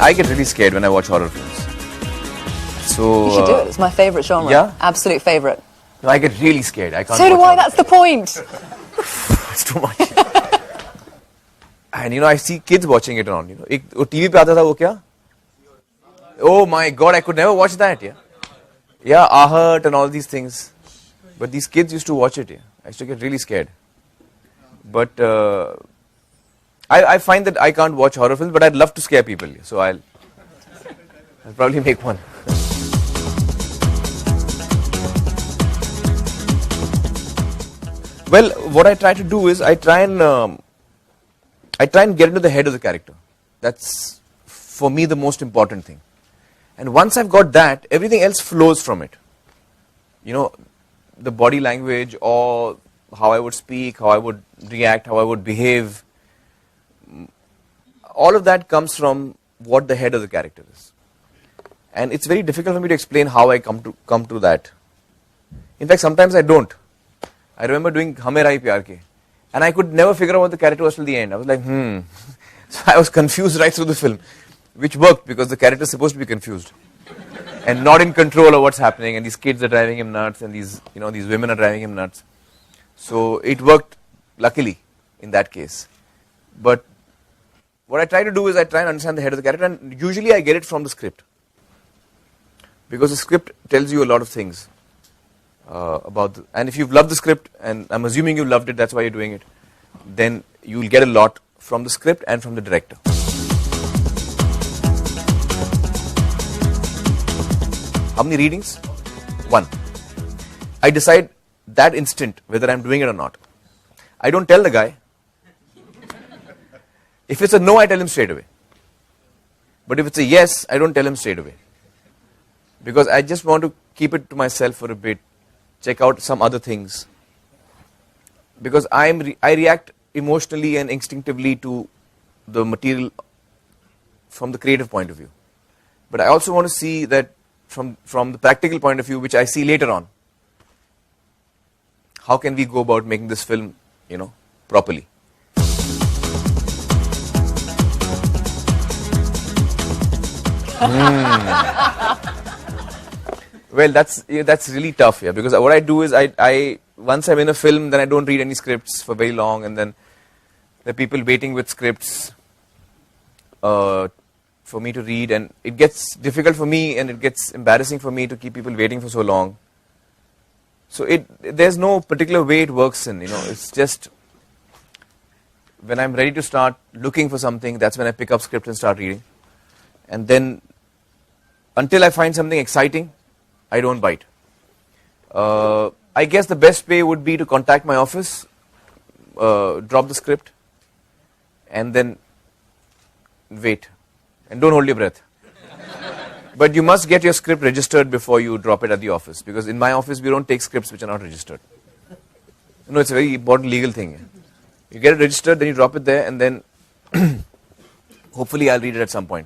I get really scared when I watch horror films. So You should do it. It's my favourite genre. Yeah? Absolute favourite. No, I get really scared. I can't. So do watch I. horror That's the point. films. It's too much. And you know, I see kids watching it on. You know, एक वो TV पे आता था वो क्या? Oh my God, I could never watch that. Yeah, Ahert and all these things. But these kids used to watch it. Yeah, I used to get really scared. But I find that I can't watch horror films, but I'd love to scare people. So I'll probably make one. Well, what I try to do is I try and get into the head of the character. That's for me the most important thing. And once I've got that, everything else flows from it. You know, the body language or how I would speak, how I would react, how I would behave. All of that comes from what the head of the character is. And it's very difficult for me to explain how I come to that. In fact, sometimes I don't. I remember doing Hame Rai Pyar Ke, and I could never figure out what the character was till the end. I was like, So I was confused right through the film, which worked because the character is supposed to be confused and not in control of what's happening, and these kids are driving him nuts, and these women are driving him nuts. So it worked, luckily, in that case. But what I try to do is I try and understand the head of the character, and usually I get it from the script. Because the script tells you a lot of things and if you've loved the script, and I'm assuming you loved it, that's why you're doing it, then you'll get a lot from the script and from the director. How many readings? 1. I decide that instant whether I'm doing it or not. I don't tell the guy. If it's a no, I tell him straight away. But if it's a yes, I don't tell him straight away. Because I just want to keep it to myself for a bit, check out some other things. Because I react emotionally and instinctively to the material from the creative point of view. But I also want to see that from the practical point of view, which I see later on. How can we go about making this film, properly? Well, that's really tough, because what I do is I once I'm in a film, then I don't read any scripts for very long, and then there are people waiting with scripts for me to read, and it gets difficult for me, and it gets embarrassing for me to keep people waiting for so long. So there's no particular way it works in, it's just when I'm ready to start looking for something, that's when I pick up script and start reading. And then until I find something exciting, I don't bite. I guess the best way would be to contact my office, drop the script, and then wait. And don't hold your breath. But you must get your script registered before you drop it at the office, because in my office we don't take scripts which are not registered. It's a very important legal thing. You get it registered, then you drop it there, and then hopefully I'll read it at some point.